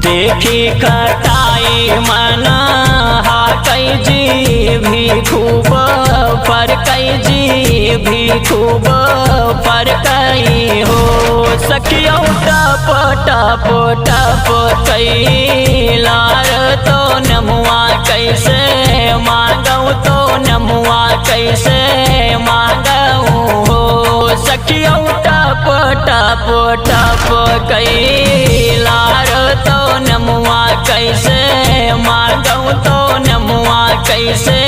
देखी खटाई मना हा कई जी भी खूब पर कई जी भी खूब पर कई हो सखियों टप टप टप कई लार तो नमुआ कैसे मांगऊ तो नमुआ कैसे मांगऊ हो सखियों टप टप टप कई लार तो नमुआ कैसे मांगऊ तो नमुआ कैसे